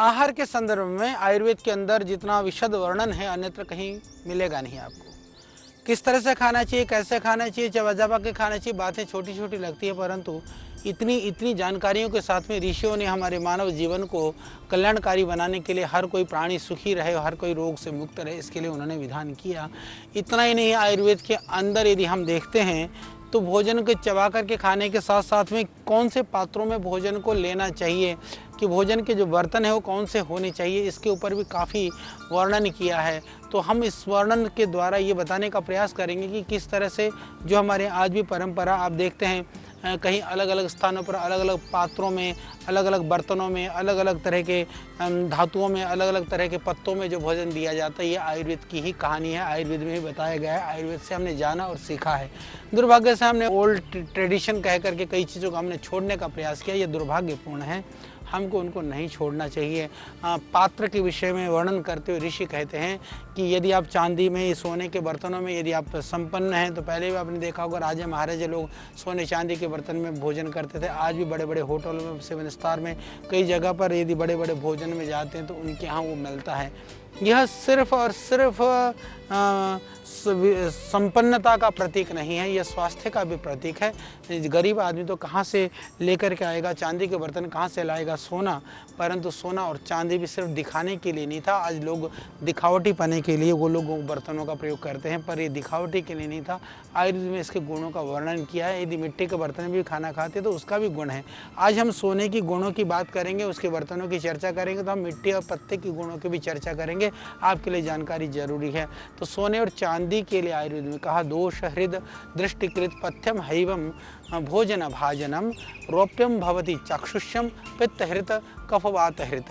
आहार के संदर्भ में आयुर्वेद के अंदर जितना विशद वर्णन है अन्यत्र कहीं मिलेगा नहीं आपको। किस तरह से खाना चाहिए, कैसे खाना चाहिए, चबा के खाना चाहिए, बातें छोटी छोटी लगती है, परंतु इतनी जानकारियों के साथ में ऋषियों ने हमारे मानव जीवन को कल्याणकारी बनाने के लिए, हर कोई प्राणी सुखी रहे, हर कोई रोग से मुक्त रहे, इसके लिए उन्होंने विधान किया। इतना ही नहीं, आयुर्वेद के अंदर यदि हम देखते हैं तो भोजन के चबा करके खाने के साथ साथ में कौन से पात्रों में भोजन को लेना चाहिए, कि भोजन के जो बर्तन है वो कौन से होने चाहिए, इसके ऊपर भी काफ़ी वर्णन किया है। तो हम इस वर्णन के द्वारा ये बताने का प्रयास करेंगे कि किस तरह से जो हमारे आज भी परंपरा आप देखते हैं, कहीं अलग अलग स्थानों पर अलग अलग पात्रों में, अलग अलग बर्तनों में, अलग अलग तरह के धातुओं में, अलग अलग तरह के पत्तों में जो भोजन दिया जाता है, ये आयुर्वेद की ही कहानी है, आयुर्वेद में ही बताया गया है, आयुर्वेद से हमने जाना और सीखा है। दुर्भाग्य से हमने ओल्ड ट्रेडिशन कह करके कई चीज़ों को हमने छोड़ने का प्रयास किया, ये दुर्भाग्यपूर्ण है, हमको उनको नहीं छोड़ना चाहिए। पात्र के विषय में वर्णन करते हुए ऋषि कहते हैं कि यदि आप चांदी में, सोने के बर्तनों में यदि आप संपन्न हैं, तो पहले भी आपने देखा होगा राजा महाराजा लोग सोने चांदी के बर्तन में भोजन करते थे। आज भी बड़े बड़े होटलों में, सेवन स्टार में, कई जगह पर यदि बड़े बड़े भोजन में जाते हैं तो उनके यहाँ वो मिलता है। यह सिर्फ और सिर्फ संपन्नता का प्रतीक नहीं है, यह स्वास्थ्य का भी प्रतीक है। गरीब आदमी तो कहाँ से लेकर के आएगा, चांदी के बर्तन कहाँ से लाएगा, सोना। परंतु सोना और चांदी भी सिर्फ दिखाने के लिए नहीं था, आज लोग दिखावटी पने के लिए वो लोग बर्तनों का प्रयोग करते हैं, पर ये दिखावटी के लिए नहीं था। आयुर्वेद में इसके गुणों का वर्णन किया है। यदि मिट्टी के बर्तन में भी खाना खाते तो उसका भी गुण है। आज हम सोने की गुणों की बात करेंगे, उसके बर्तनों की चर्चा करेंगे, तो हम मिट्टी और पत्ते की गुणों की भी चर्चा करेंगे, आपके लिए जानकारी जरूरी है। तो सोने और चांदी के लिए आयुर्वेद में कहा, दोष हृद दृष्टिकृत पथ्यम हैवम भोजन भाजनम रौप्यम भवति चक्षुष्यम पित्त हृत कफवात हृत।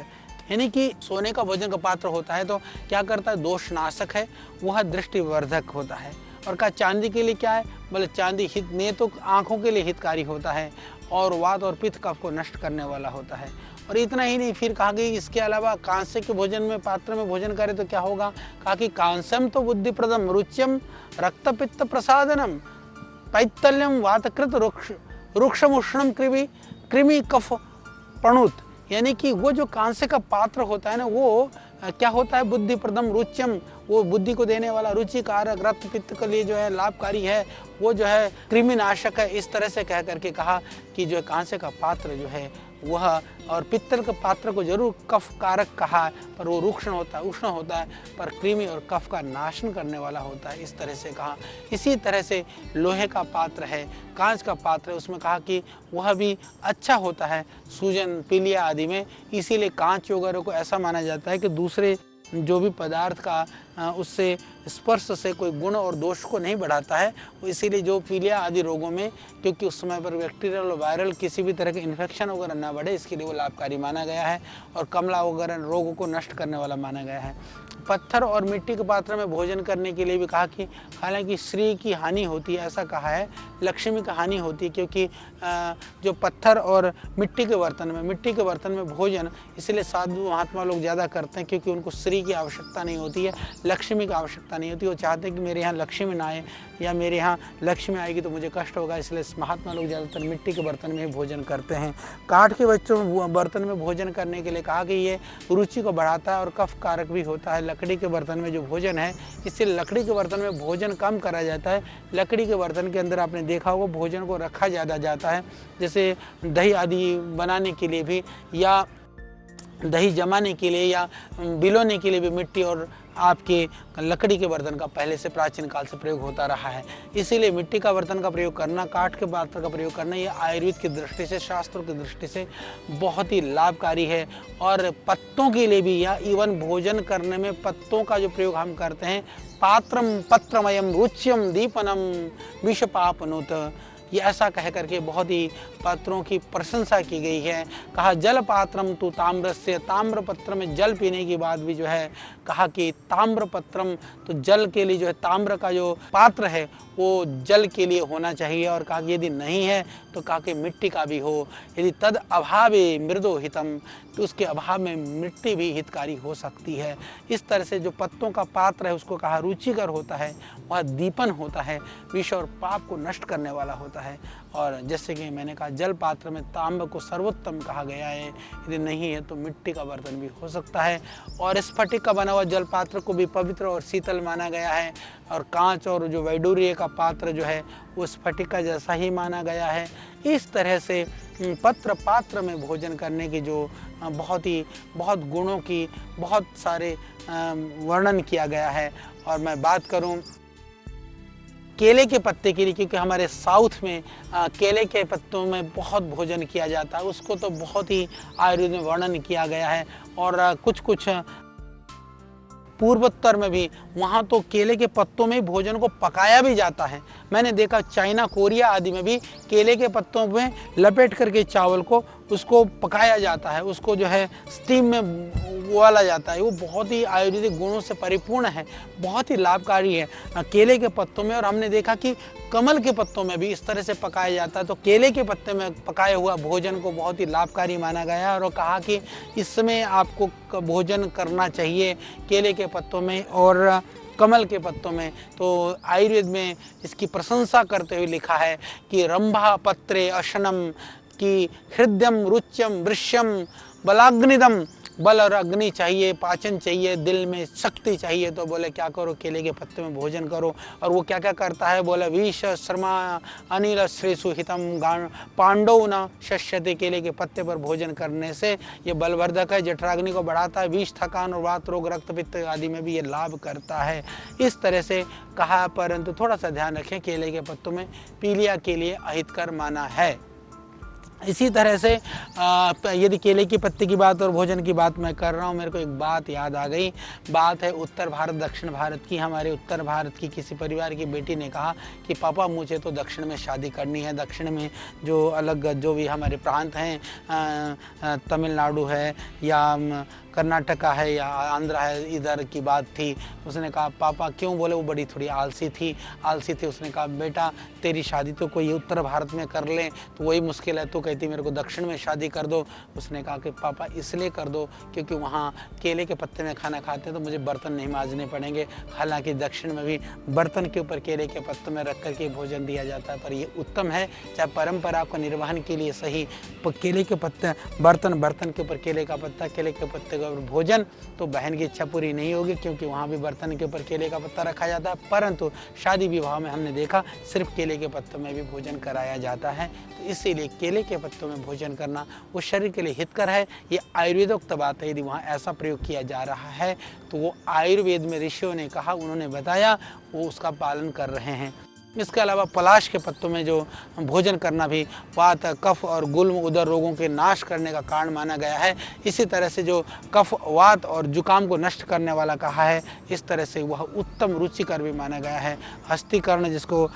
यानी कि सोने का भोजन का पात्र होता है तो क्या करता है, दोषनाशक है, वह दृष्टिवर्धक होता है। और कहा चांदी के लिए क्या है, बोले चांदी हित ने तो आँखों के लिए हितकारी होता है और वात और पित्त कफ को नष्ट करने वाला होता है। और इतना ही नहीं, फिर कहा कि इसके अलावा कांस्य के भोजन में, पात्र में भोजन करे तो क्या होगा, कहा कि कांस्यम तो बुद्धिप्रदम रुच्यम रक्त पित्त प्रसादनम पैतल्यम वातकृत रुक्षमुष्णम कृमि कफ प्रणुत। यानी कि वो जो कांस्य का पात्र होता है ना, वो क्या होता है, बुद्धिप्रदम रुच्यम, वो बुद्धि को देने वाला, रुचिकारक, रक्त पित्त के लिए जो है लाभकारी है, वो जो है कृमिनाशक है। इस तरह से कह करके कहा कि जो कांस्य का पात्र जो है वह, और पित्तल के पात्र को जरूर कफ कारक कहा, पर वो रुक्ष होता है, उष्ण होता है, पर कृमि और कफ का नाशन करने वाला होता है, इस तरह से कहा। इसी तरह से लोहे का पात्र है, कांच का पात्र है, उसमें कहा कि वह भी अच्छा होता है सूजन, पीलिया आदि में। इसीलिए कांच वगैरह को ऐसा माना जाता है कि दूसरे जो भी पदार्थ का उससे स्पर्श से कोई गुण और दोष को नहीं बढ़ाता है। इसीलिए जो पीलिया आदि रोगों में, क्योंकि उस समय पर बैक्टीरियल और वायरल किसी भी तरह के इन्फेक्शन वगैरह ना बढ़े, इसके लिए वो लाभकारी माना गया है, और कमला वगैरह रोगों को नष्ट करने वाला माना गया है। पत्थर और मिट्टी के पात्र में भोजन करने के लिए भी कहा कि हालांकि श्री की हानि होती है, ऐसा कहा है, लक्ष्मी की हानि होती है, क्योंकि जो पत्थर और मिट्टी के बर्तन में भोजन इसलिए साधु महात्मा लोग ज़्यादा करते हैं, क्योंकि उनको श्री की आवश्यकता नहीं होती है, लक्ष्मी की आवश्यकता नहीं होती। वो चाहते हैं कि मेरे यहाँ लक्ष्मी ना आए, या मेरे यहाँ लक्ष्मी आएगी तो मुझे कष्ट होगा, इसलिए महात्मा लोग ज़्यादातर मिट्टी के बर्तन में ही भोजन करते हैं। काठ के बर्तन में भोजन करने के लिए कहा कि ये रुचि को बढ़ाता है और कफ कारक भी होता है। लकड़ी के बर्तन में जो भोजन है, इससे लकड़ी के बर्तन में भोजन कम करा जाता है। लकड़ी के बर्तन के अंदर आपने देखा होगा भोजन को रखा ज़्यादा जाता है, जैसे दही आदि बनाने के लिए भी, या दही जमाने के लिए, या बिलोने के लिए भी मिट्टी और आपके लकड़ी के बर्तन का पहले से प्राचीन काल से प्रयोग होता रहा है। इसीलिए मिट्टी का बर्तन का प्रयोग करना, काठ के पात्र का प्रयोग करना, ये आयुर्वेद की दृष्टि से, शास्त्रों की दृष्टि से बहुत ही लाभकारी है। और पत्तों के लिए भी, या इवन भोजन करने में पत्तों का जो प्रयोग हम करते हैं, पात्रम पत्रमयम रुच्यम दीपनम विषपापनुत, ये ऐसा कह करके बहुत ही पात्रों की प्रशंसा की गई है। कहा जल पात्रम तो ताम्रस्य, ताम्र पत्र में जल पीने के बाद भी जो है कहा कि ताम्र पत्रम, तो जल के लिए जो है ताम्र का जो पात्र है वो जल के लिए होना चाहिए। और कहा कि यदि नहीं है तो कहा कि मिट्टी का भी हो, यदि तद अभावे मृदो हितम, तो उसके अभाव में मिट्टी भी हितकारी हो सकती है। इस तरह से जो पत्तों का पात्र है उसको कहा रुचिकर होता है, वह दीपन होता है, विष और पाप को नष्ट करने वाला होता है। जाता है। और जैसे कि मैंने कहा, जल पात्र में तांब को सर्वोत्तम कहा गया है, यदि नहीं है तो मिट्टी का बर्तन भी हो सकता है। और स्फटिक का बना हुआ जल पात्र को भी पवित्र और शीतल माना गया है। और कांच और जो वैडूर्य का पात्र जो है वो स्फटिक का जैसा ही माना गया है। इस तरह से पत्र पात्र में भोजन करने की जो बहुत गुणों की बहुत सारे वर्णन किया गया है। और मैं बात करूं केले के पत्ते के लिए, क्योंकि हमारे साउथ में केले के पत्तों में बहुत भोजन किया जाता है, उसको तो बहुत ही आयुर्वेद में वर्णन किया गया है। और कुछ पूर्वोत्तर में भी वहाँ तो केले के पत्तों में भोजन को पकाया भी जाता है। मैंने देखा चाइना, कोरिया आदि में भी केले के पत्तों में लपेट करके चावल को उसको पकाया जाता है, उसको जो है स्टीम में उबाला जाता है। वो बहुत ही आयुर्वेदिक गुणों से परिपूर्ण है, बहुत ही लाभकारी है केले के पत्तों में। और हमने देखा कि कमल के पत्तों में भी इस तरह से पकाया जाता है। तो केले के पत्ते में पकाया हुआ भोजन को बहुत ही लाभकारी माना गया है। और कहा कि इसमें आपको भोजन करना चाहिए केले के पत्तों में और कमल के पत्तों में। तो आयुर्वेद में इसकी प्रशंसा करते हुए लिखा है कि रंभा पत्रे अशनम की हृदयम रुच्यम वृश्यम बलाग्निदम, बल और अग्नि चाहिए, पाचन चाहिए, दिल में शक्ति चाहिए। तो बोले क्या करो, केले के पत्ते में भोजन करो। और वो क्या क्या करता है, बोले विष श्रमा अनिल श्रेषु हितम पांडव न शस्यते। केले के पत्ते पर भोजन करने से ये बलवर्धक है, जठराग्नि को बढ़ाता है, विष, थकान और वात रोग, रक्त पित्त आदि में भी ये लाभ करता है। इस तरह से कहा, परंतु थोड़ा सा ध्यान रखें, केले के पत्तों में पीलिया के लिए अहितकर माना है। इसी तरह से यदि केले की पत्ते की बात और भोजन की बात मैं कर रहा हूँ, मेरे को एक बात याद आ गई। बात है उत्तर भारत दक्षिण भारत की। हमारे उत्तर भारत की किसी परिवार की बेटी ने कहा कि पापा मुझे तो दक्षिण में शादी करनी है। दक्षिण में जो अलग जो भी हमारे प्रांत हैं, तमिलनाडु है या कर्नाटका है या आंध्रा है, इधर की बात थी। उसने कहा पापा क्यों? बोले वो बड़ी थोड़ी आलसी थी। उसने कहा बेटा तेरी शादी तो कोई उत्तर भारत में कर ले तो वही मुश्किल है, तो कहती मेरे को दक्षिण में शादी कर दो। उसने कहा कि पापा इसलिए कर दो क्योंकि वहाँ केले के पत्ते में खाना खाते हैं तो मुझे बर्तन नहीं मांजने पड़ेंगे। हालांकि दक्षिण में भी बर्तन के ऊपर केले के पत्तों में रख करके भोजन दिया जाता है, पर ये उत्तम है। चाहे परंपरा को निर्वहन के लिए सही, केले के पत्ते बर्तन के ऊपर केले का पत्ता, केले के पत्ते और भोजन, तो बहन की इच्छा पूरी नहीं होगी क्योंकि वहाँ भी बर्तन के ऊपर केले का पत्ता रखा जाता है। परंतु शादी विवाह में हमने देखा सिर्फ केले के पत्तों में भी भोजन कराया जाता है। तो इसीलिए केले के पत्तों में भोजन करना वो शरीर के लिए हितकर है। ये आयुर्वेदोक्त बात है। यदि वहाँ ऐसा प्रयोग किया जा रहा है तो वो आयुर्वेद में ऋषियों ने कहा, उन्होंने बताया, वो उसका पालन कर रहे हैं। इसके अलावा पलाश के पत्तों में जो भोजन करना भी वात, कफ और गुल्म उदर रोगों के नाश करने का कारण माना गया है। इसी तरह से जो कफ, वात और जुकाम को नष्ट करने वाला कहा है, इस तरह से वह उत्तम रुचिकर भी माना गया है। हस्तीकरण जिसको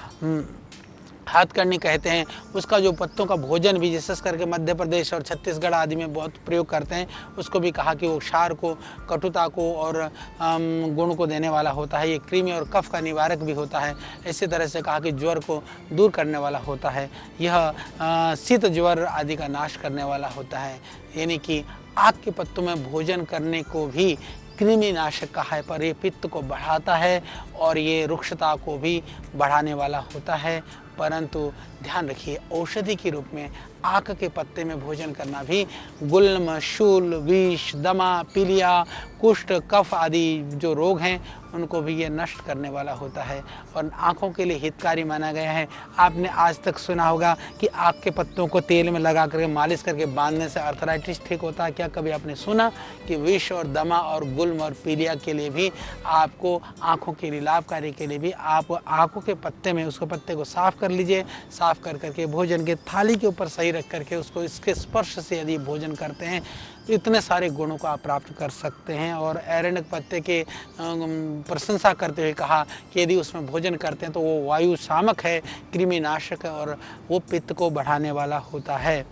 हाथकरनी कहते हैं, उसका जो पत्तों का भोजन भी विशेष करके मध्य प्रदेश और छत्तीसगढ़ आदि में बहुत प्रयोग करते हैं, उसको भी कहा कि वो क्षार को, कटुता को और गुण को देने वाला होता है। ये कृमि और कफ का निवारक भी होता है। इसी तरह से कहा कि ज्वर को दूर करने वाला होता है। यह शीत ज्वर आदि का नाश करने वाला होता है। यानी कि आग के पत्तों में भोजन करने को भी कृमि नाशक कहा है, पर ये पित्त को बढ़ाता है और ये रुक्षता को भी बढ़ाने वाला होता है। परंतु ध्यान रखिए, औषधि के रूप में आक के पत्ते में भोजन करना भी गुल्म, शूल, विष, दमा, पीलिया, कुष्ठ, कफ आदि जो रोग हैं उनको भी ये नष्ट करने वाला होता है और आँखों के लिए हितकारी माना गया है। आपने आज तक सुना होगा कि आक के पत्तों को तेल में लगा करके मालिश करके बांधने से अर्थराइटिस ठीक होता है। क्या कभी आपने सुना कि विष और दमा और गुल्म और पीलिया के लिए भी आपको आँखों के लिए लाभकारी के लिए भी आप आँखों के पत्ते में उसको पत्ते को साफ कर लीजिए। साफ कर करके भोजन के थाली के ऊपर सही रख करके उसको इसके स्पर्श से यदि भोजन करते हैं तो इतने सारे गुणों को आप प्राप्त कर सकते हैं। और एरंड पत्ते के प्रशंसा करते हुए कहा कि यदि उसमें भोजन करते हैं तो वो वायु शामक है, कृमिनाशक है और वो पित्त को बढ़ाने वाला होता है।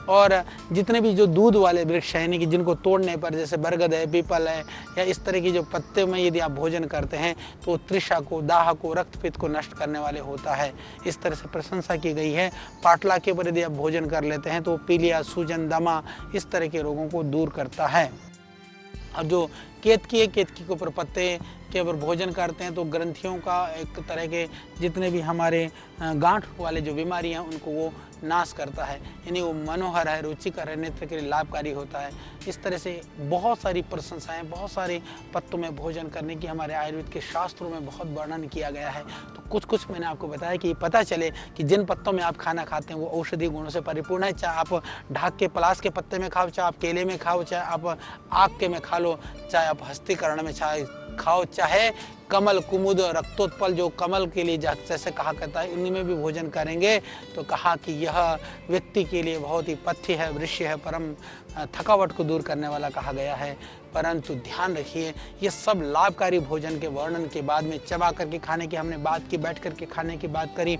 और जितने भी जो दूध वाले वृक्ष हैं, यानी कि जिनको तोड़ने पर जैसे बरगद है, पीपल है या इस तरह की जो पत्ते में यदि आप भोजन करते हैं तो तृषा को, दाह को, रक्तपित्त को नष्ट करने वाले होता है। इस तरह से प्रशंसा की गई है। पाटला के ऊपर यदि आप भोजन कर लेते हैं तो पीलिया, सूजन, दमा इस तरह के रोगों को दूर करता है। और जो केतकी के ऊपर पत्ते के ऊपर भोजन करते हैं तो ग्रंथियों का एक तरह के जितने भी हमारे गांठ वाले जो बीमारी हैं उनको वो नाश करता है, यानी वो मनोहर है, रुचिकर है, नेत्र के लिए लाभकारी होता है। इस तरह से बहुत सारी प्रशंसाएं, बहुत सारे पत्तों में भोजन करने की हमारे आयुर्वेद के शास्त्रों में बहुत वर्णन किया गया है। तो कुछ मैंने आपको बताया कि पता चले कि जिन पत्तों में आप खाना खाते हैं वो औषधि गुणों से परिपूर्ण है। चाहे आप ढाक के पलाश के पत्ते में खाओ, चाहे आप केले में खाओ, चाहे आप आक के में खा लो, चाहे आप हस्तिकरण में खाओ, चाहे कमल कुमुद रक्तोत्पल जो कमल के लिए जैसे कहा करता है उन्हीं में भी भोजन करेंगे तो कहा कि यह व्यक्ति के लिए बहुत ही पथ्य है, वृश्य है, परम थकावट को दूर करने वाला कहा गया है। परंतु ध्यान रखिए, ये सब लाभकारी भोजन के वर्णन के बाद में चबा करके खाने की हमने बात की, बैठ करके खाने की बात करी।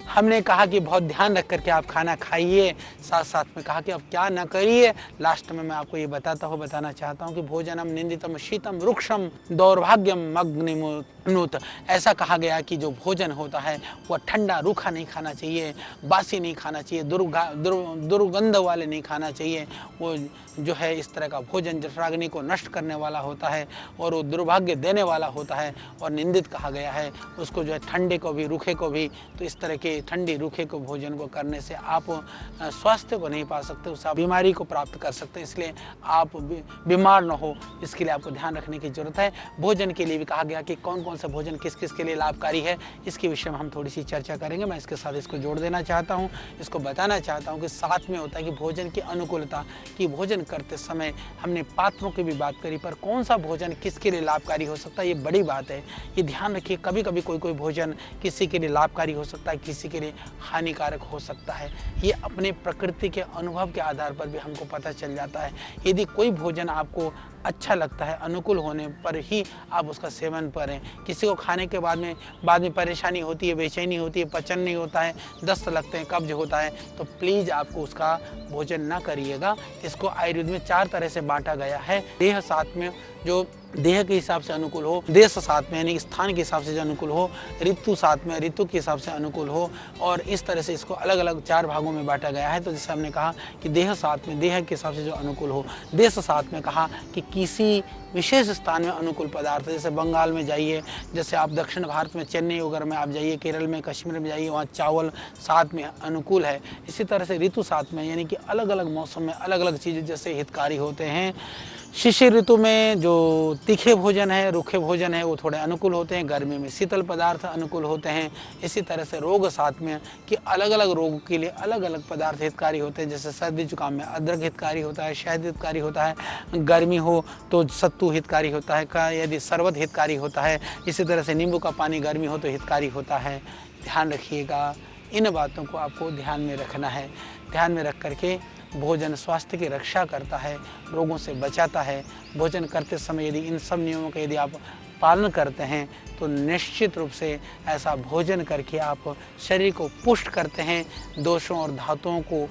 हमने कहा कि बहुत ध्यान रख करके आप खाना खाइए, साथ साथ में कहा कि आप क्या न करिए। लास्ट में मैं आपको ये बताना चाहता हूँ कि भोजनम निंदितम शीतम रुक्षम दौर्भाग्यम अग्निमुत। ऐसा कहा गया कि जो भोजन होता है वह ठंडा रूखा नहीं खाना चाहिए, बासी नहीं खाना चाहिए, दुर्गंध वाले नहीं खाना चाहिए। वो जो है इस तरह का भोजन जठराग्नि को नष्ट करने वाला होता है और वो दुर्भाग्य देने वाला होता है और निंदित कहा गया है उसको, जो है ठंडे को भी रूखे को भी। तो इस तरह के ठंडी रूखे को भोजन को करने से आप स्वास्थ्य को नहीं पा सकते, उससे आप बीमारी को प्राप्त कर सकते हैं। इसलिए आप बीमार न हो, इसके लिए आपको ध्यान रखने की जरूरत है। भोजन के लिए भी कहा गया कि कौन कौन सा भोजन किस किस के लिए लाभकारी है, इसके विषय में हम थोड़ी सी चर्चा करेंगे। मैं इसके साथ इसको जोड़ देना चाहता हूँ, इसको बताना चाहता हूँ कि साथ में होता है कि भोजन की अनुकूलता, कि भोजन करते समय हमने पात्रों की भी बात करी, पर कौन सा भोजन किसके लिए लाभकारी हो सकता है ये बड़ी बात है। ये ध्यान रखिए, कभी कभी कोई भोजन किसी के लिए लाभकारी हो सकता है, किसी के लिए हानिकारक हो सकता है। ये अपने प्रकृति के अनुभव के आधार पर भी हमको पता चल जाता है। यदि कोई भोजन आपको अच्छा लगता है, अनुकूल होने पर ही आप उसका सेवन करें। किसी को खाने के बाद में परेशानी होती है, बेचैनी होती है, पचन नहीं होता है, दस्त लगते हैं, कब्ज होता है, तो प्लीज़ आपको उसका भोजन ना करिएगा। इसको आयुर्वेद में 4 तरह से बांटा गया है। देह साथ में जो देह के हिसाब से अनुकूल हो, देश साथ में यानी स्थान के हिसाब से जो अनुकूल हो, ऋतु साथ में ऋतु के हिसाब से अनुकूल हो, और इस तरह से इसको अलग अलग 4 भागों में बांटा गया है। तो जैसे हमने कहा कि देह साथ में देह के हिसाब से जो अनुकूल हो, देश साथ में कहा कि किसी विशेष स्थान में अनुकूल पदार्थ, जैसे बंगाल में जाइए, जैसे आप दक्षिण भारत में चेन्नई वगैरह में आप जाइए, केरल में, कश्मीर में जाइए, वहाँ चावल साथ में अनुकूल है। इसी तरह से ऋतु साथ में यानी कि अलग अलग मौसम में अलग अलग चीज़ें जैसे हितकारी होते हैं। शिशिर ऋतु में जो तीखे भोजन है, रूखे भोजन है, वो थोड़े अनुकूल होते हैं। गर्मी में शीतल पदार्थ अनुकूल होते हैं। इसी तरह से रोग साथ में कि अलग अलग रोगों के लिए अलग अलग पदार्थ हितकारी होते हैं। जैसे सर्दी जुकाम में अदरक हितकारी होता है, शहद हितकारी होता है। गर्मी हो तो सत्तू हितकारी होता है, यदि शरबत हितकारी होता है। इसी तरह से नींबू का पानी गर्मी हो तो हितकारी होता है। ध्यान रखिएगा, इन बातों को आपको ध्यान में रखना है। ध्यान में रख करके भोजन स्वास्थ्य की रक्षा करता है, रोगों से बचाता है। भोजन करते समय यदि इन सब नियमों का यदि आप पालन करते हैं तो निश्चित रूप से ऐसा भोजन करके आप शरीर को पुष्ट करते हैं, दोषों और धातुओं को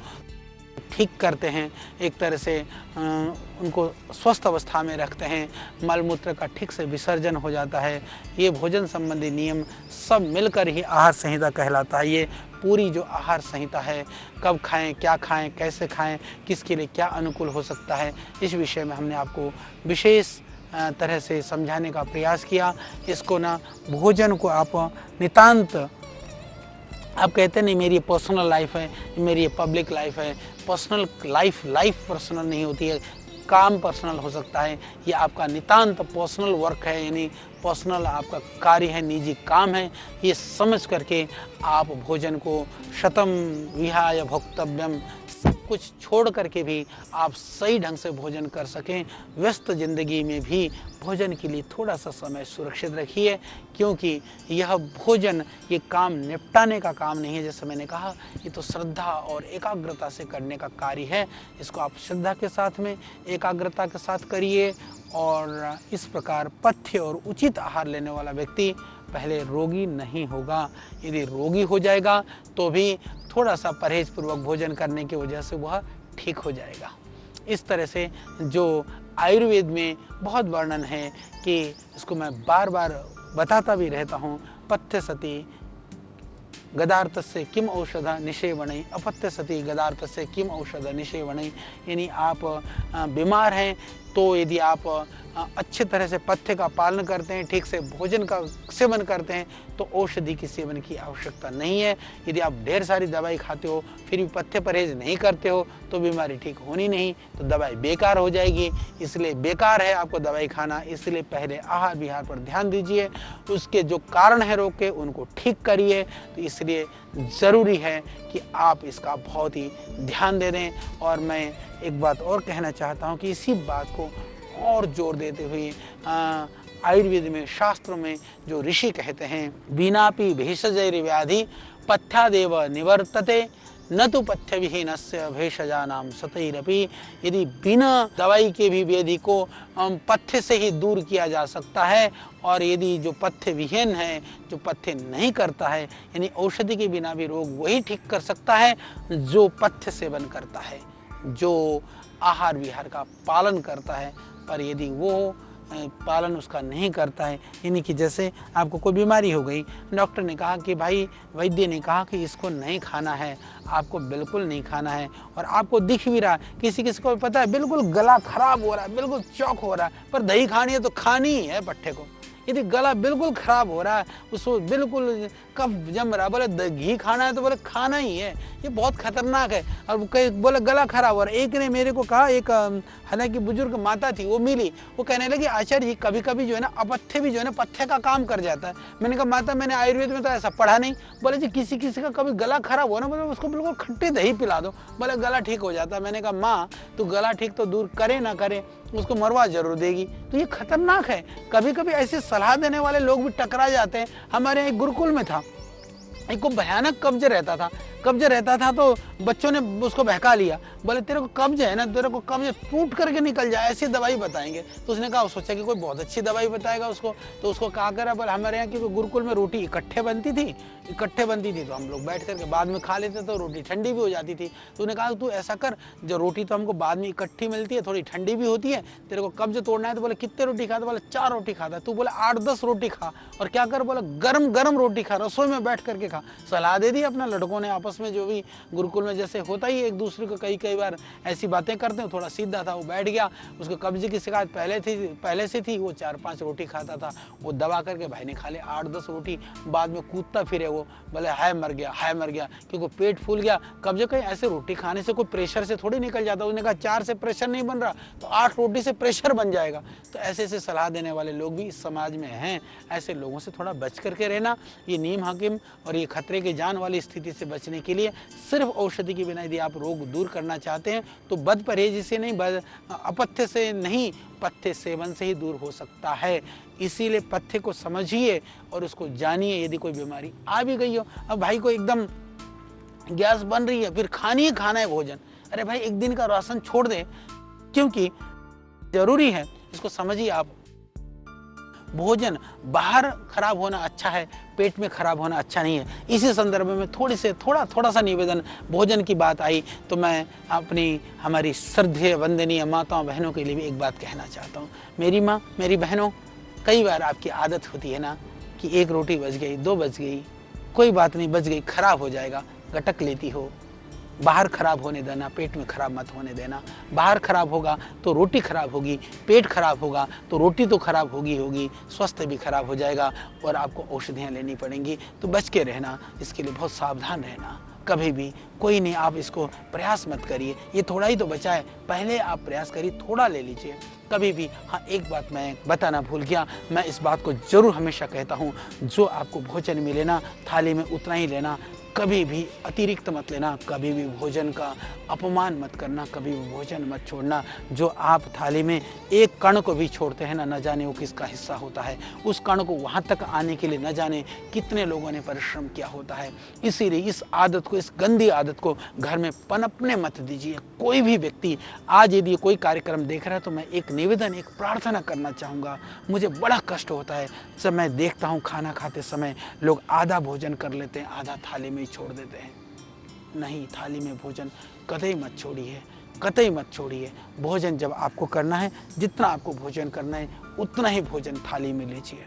ठीक करते हैं, एक तरह से उनको स्वस्थ अवस्था में रखते हैं, मलमूत्र का ठीक से विसर्जन हो जाता है। ये भोजन संबंधी नियम सब मिलकर ही आहार संहिता कहलाता है। ये पूरी जो आहार संहिता है, कब खाएं, क्या खाएं, कैसे खाएं, किसके लिए क्या अनुकूल हो सकता है, इस विषय में हमने आपको विशेष तरह से समझाने का प्रयास किया। इसको ना भोजन को आप नितांत, आप कहते नहीं मेरी पर्सनल लाइफ है, मेरी ये पब्लिक लाइफ है। पर्सनल लाइफ पर्सनल नहीं होती है, काम पर्सनल हो सकता है। ये आपका नितांत पर्सनल वर्क है, यानी पर्सनल आपका कार्य है, निजी काम है। ये समझ करके आप भोजन को शतम विहाय भोक्तव्यम, सब कुछ छोड़ करके भी आप सही ढंग से भोजन कर सकें। व्यस्त जिंदगी में भी भोजन के लिए थोड़ा सा समय सुरक्षित रखिए, क्योंकि यह भोजन ये काम निपटाने का काम नहीं है। जैसे मैंने कहा, ये तो श्रद्धा और एकाग्रता से करने का कार्य है। इसको आप श्रद्धा के साथ में एकाग्रता के साथ करिए, और इस प्रकार पथ्य और उचित आहार लेने वाला व्यक्ति पहले रोगी नहीं होगा। यदि रोगी हो जाएगा तो भी थोड़ा सा परहेज पूर्वक भोजन करने की वजह से वह ठीक हो जाएगा। इस तरह से जो आयुर्वेद में बहुत वर्णन है कि इसको मैं बार बार बताता भी रहता हूँ, पथ्य सती गदार्थस्य किम औषध निषेवणै, अपथ्य सती गदार्थस्य किम औषध निषेवणै। यानी आप बीमार हैं तो यदि आप अच्छे तरह से पथ्य का पालन करते हैं, ठीक से भोजन का सेवन करते हैं, तो औषधि के सेवन की आवश्यकता नहीं है। यदि आप ढेर सारी दवाई खाते हो फिर भी पथ्य परहेज नहीं करते हो तो बीमारी ठीक होनी नहीं, तो दवाई बेकार हो जाएगी। इसलिए बेकार है आपको दवाई खाना। इसलिए पहले आहार विहार पर ध्यान दीजिए, उसके जो कारण है रोग के उनको ठीक करिए। तो इसलिए ज़रूरी है कि आप इसका बहुत ही ध्यान दे दें। और मैं एक बात और कहना चाहता हूँ कि इसी बात को और जोर देते हुए आयुर्वेद में, शास्त्रों में जो ऋषि कहते हैं, बिनापि भेषजैर व्याधि पथ्यादेव निवर्तते न तो पथ्य विहीनस्य भेषजानाम सतैरपि। यदि बिना दवाई के भी व्याधि को पथ्य से ही दूर किया जा सकता है, और यदि जो पथ्य विहीन है, जो पथ्य नहीं करता है, यानी औषधि के बिना भी रोग वही ठीक कर सकता है जो पथ्य सेवन करता है, जो आहार विहार का पालन करता है। पर यदि वो पालन उसका नहीं करता है, यानी कि जैसे आपको कोई बीमारी हो गई, डॉक्टर ने कहा कि भाई, वैद्य ने कहा कि इसको नहीं खाना है, आपको बिल्कुल नहीं खाना है, और आपको दिख भी रहा, किसी किसी को पता है बिल्कुल गला खराब हो रहा है, बिल्कुल चौक हो रहा है, पर दही खानी है तो खानी ही है पट्टे को। यदि गला बिल्कुल खराब हो रहा है, उसको बिल्कुल कफ जम रहा है, बोले घी खाना है तो बोले खाना ही है, ये बहुत खतरनाक है। और बोले गला खराब हो रहा है। एक ने मेरे को कहा, एक हालांकि बुजुर्ग माता थी, वो मिली, वो कहने लगी आचार्य जी कभी कभी जो है ना अपथ्य भी जो है ना पथ्य का काम कर जाता है। मैंने कहा माता मैंने आयुर्वेद में तो ऐसा पढ़ा नहीं। बोले जी किसी किसी का कभी गला खराब हो ना, बोले उसको बिल्कुल खट्टी दही पिला दो, बोले गला ठीक हो जाता है। मैंने कहा माँ तो गला ठीक तो दूर करे ना करे, उसको मरवा जरूर देगी। तो ये खतरनाक है। कभी कभी ऐसी सलाह देने वाले लोग भी टकरा जाते हैं। हमारे यहाँ एक गुरुकुल में था, एक को भयानक कब्ज रहता था तो बच्चों ने उसको बहका लिया, बोले तेरे को कब्ज है ना, तेरे को कब्ज टूट करके निकल जाए, ऐसी दवाई बताएंगे। तो उसने कहा, सोचा कि कोई बहुत अच्छी दवाई बताएगा उसको, तो उसको कहा करा, बोले हमारे यहाँ की गुरुकुल में रोटी इकट्ठे बनती थी तो हम लोग बैठ करके बाद में खा लेते, तो रोटी ठंडी भी हो जाती थी। तो उन्होंने कहा तू ऐसा कर, जो रोटी तो हमको बाद में इकट्ठी मिलती है, थोड़ी ठंडी भी होती है, तेरे को कब्ज तोड़ना है तो बोले कितने रोटी खाता, बोले 4 रोटी खाता, तू बोले 8-10 रोटी खा, और क्या कर, बोले गरम गरम रोटी खा, रसोई में बैठ करके खा। सलाह दे दी अपना लड़कों ने आपस में, जो भी गुरुकुल में जैसे होता ही एक दूसरे को कई बार ऐसी बातें करते हैं। थोड़ा सीधा था, वो बैठ गया, उसको कब्जे की शिकायत पहले से थी, वो 4-5 रोटी खाता था, वो दबा करके भाई ने खा ले 8-10 रोटी, बाद में कूदता फिरे वो, बोले हाय मर गया, क्योंकि पेट फूल गया। कब्जे कहीं ऐसे रोटी खाने से कोई प्रेशर से थोड़ी निकल जाता। उसने कहा 4 से प्रेशर नहीं बन रहा तो 8 रोटी से प्रेशर बन जाएगा। तो ऐसे सलाह देने वाले लोग भी इस समाज में हैं। ऐसे लोगों से थोड़ा बच करके रहना। ये नीम हकीम और ये खतरे की जान वाली स्थिति से बचने के लिए सिर्फ औषधि के बिना यदि आप रोग दूर करना चाहते हैं तो बद परहेज से नहीं, अपथ्य से नहीं, पथ्य सेवन से ही दूर हो सकता है। इसीलिए पथ्य को समझिए और उसको जानिए। यदि कोई बीमारी आ भी गई हो, अब भाई को एकदम गैस बन रही है, फिर खाना है भोजन, अरे भाई एक दिन का राशन छोड़ दे, क्योंकि जरूरी है, इसको समझिए आप। भोजन बाहर खराब होना अच्छा है, पेट में खराब होना अच्छा नहीं है। इसी संदर्भ में थोड़ा सा निवेदन, भोजन की बात आई तो मैं हमारी श्रद्धेय वंदनीय माताओं बहनों के लिए भी एक बात कहना चाहता हूँ। मेरी माँ, मेरी बहनों, कई बार आपकी आदत होती है ना कि 1 रोटी बच गई, 2 बच गई, कोई बात नहीं, बच गई, खराब हो जाएगा, गटक लेती हो। बाहर खराब होने देना, पेट में खराब मत होने देना। बाहर खराब होगा तो रोटी खराब होगी, पेट खराब होगा तो रोटी तो खराब होगी, स्वास्थ्य भी खराब हो जाएगा और आपको औषधियाँ लेनी पड़ेंगी। तो बच के रहना, इसके लिए बहुत सावधान रहना। कभी भी कोई नहीं, आप इसको प्रयास मत करिए, ये थोड़ा ही तो बचा है, पहले आप प्रयास करिए, थोड़ा ले लीजिए कभी भी। हाँ, एक बात मैं बताना भूल गया, मैं इस बात को जरूर हमेशा कहता हूँ, जो आपको भोजन मिले ना थाली में उतना ही लेना, कभी भी अतिरिक्त मत लेना, कभी भी भोजन का अपमान मत करना, कभी भी भोजन मत छोड़ना। जो आप थाली में एक कण को भी छोड़ते हैं ना, न जाने वो किसका हिस्सा होता है। उस कण को वहाँ तक आने के लिए न जाने कितने लोगों ने परिश्रम किया होता है। इसीलिए इस आदत को, इस गंदी आदत को घर में पनपने मत दीजिए। कोई भी व्यक्ति आज यदि कोई कार्यक्रम देख रहा है तो मैं एक निवेदन, एक प्रार्थना करना चाहूँगा। मुझे बड़ा कष्ट होता है जब मैं देखता हूँ खाना खाते समय लोग आधा भोजन कर लेते हैं, आधा थाली में छोड़ देते हैं। नहीं, थाली में भोजन कतई मत छोड़िए। भोजन जब आपको करना है, जितना आपको भोजन करना है उतना ही भोजन थाली में लीजिए।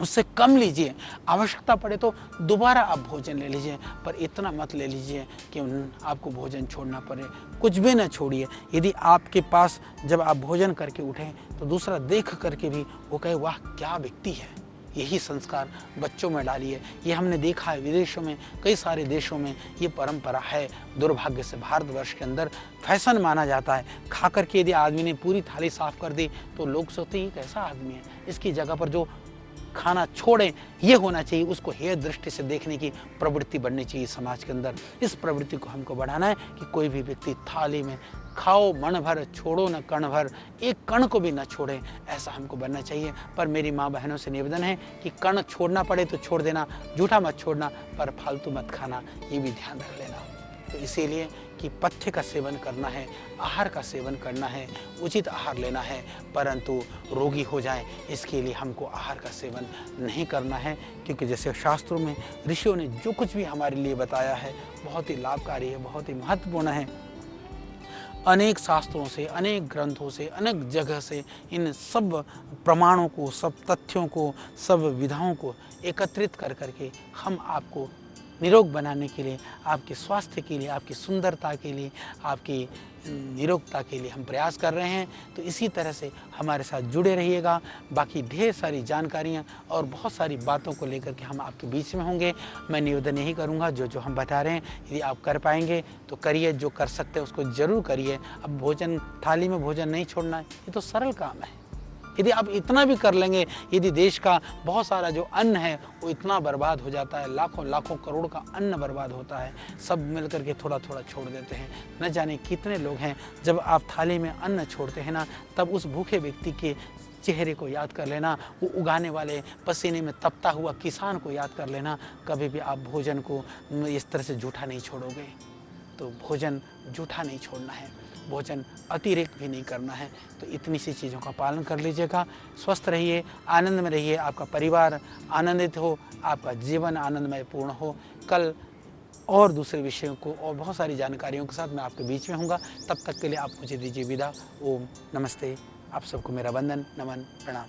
उससे कम लीजिए। आवश्यकता पड़े तो दोबारा आप भोजन ले लीजिए, पर इतना मत ले लीजिए कि आपको भोजन छोड़ना पड़े। कुछ भी ना छोड़िए। यदि आपके पास जब आप भोजन करके उठें तो दूसरा देख करके भी वो कहे वाह क्या व्यक्ति है। यही संस्कार बच्चों में डालिए। ये हमने देखा है विदेशों में, कई सारे देशों में ये परंपरा है। दुर्भाग्य से भारतवर्ष के अंदर फैशन माना जाता है। खा करके यदि आदमी ने पूरी थाली साफ कर दी तो लोग सोचते हैं ये कैसा आदमी है। इसकी जगह पर जो खाना छोड़ें, ये होना चाहिए। उसको हेय दृष्टि से देखने की प्रवृत्ति बढ़नी चाहिए समाज के अंदर। इस प्रवृत्ति को हमको बढ़ाना है कि कोई भी व्यक्ति थाली में खाओ मन भर, छोड़ो न कण भर, एक कण को भी न छोड़े, ऐसा हमको बनना चाहिए। पर मेरी माँ बहनों से निवेदन है कि कण छोड़ना पड़े तो छोड़ देना, झूठा मत छोड़ना, पर फालतू मत खाना, ये भी ध्यान रख लेना। तो इसीलिए कि पथ्य का सेवन करना है, आहार का सेवन करना है, उचित आहार लेना है, परंतु रोगी हो जाए इसके लिए हमको आहार का सेवन नहीं करना है। क्योंकि जैसे शास्त्रों में ऋषियों ने जो कुछ भी हमारे लिए बताया है बहुत ही लाभकारी है, बहुत ही महत्वपूर्ण है। अनेक शास्त्रों से, अनेक ग्रंथों से, अनेक जगह से इन सब प्रमाणों को, सब तथ्यों को, सब विधाओं को एकत्रित कर करके हम आपको निरोग बनाने के लिए, आपके स्वास्थ्य के लिए, आपकी सुंदरता के लिए, आपकी निरोगता के लिए हम प्रयास कर रहे हैं। तो इसी तरह से हमारे साथ जुड़े रहिएगा। बाकी ढेर सारी जानकारियाँ और बहुत सारी बातों को लेकर के हम आपके बीच में होंगे। मैं निवेदन यही करूँगा जो हम बता रहे हैं यदि आप कर पाएंगे तो करिए, जो कर सकते हैं उसको ज़रूर करिए। अब भोजन थाली में भोजन नहीं छोड़ना है, ये तो सरल काम है। यदि आप इतना भी कर लेंगे, यदि देश का बहुत सारा जो अन्न है वो इतना बर्बाद हो जाता है, लाखों लाखों करोड़ का अन्न बर्बाद होता है, सब मिल करके थोड़ा थोड़ा छोड़ देते हैं। न जाने कितने लोग हैं, जब आप थाली में अन्न छोड़ते हैं ना, तब उस भूखे व्यक्ति के चेहरे को याद कर लेना, वो उगाने वाले पसीने में तपता हुआ किसान को याद कर लेना। कभी भी आप भोजन को इस तरह से झूठा नहीं छोड़ोगे। तो भोजन झूठा नहीं छोड़ना है, भोजन अतिरिक्त भी नहीं करना है। तो इतनी सी चीज़ों का पालन कर लीजिएगा। स्वस्थ रहिए, आनंद में रहिए, आपका परिवार आनंदित हो, आपका जीवन आनंदमय पूर्ण हो। कल और दूसरे विषयों को और बहुत सारी जानकारियों के साथ मैं आपके बीच में हूँगा। तब तक के लिए आप मुझे दीजिए विदा। ओम नमस्ते। आप सबको मेरा वंदन, नमन, प्रणाम।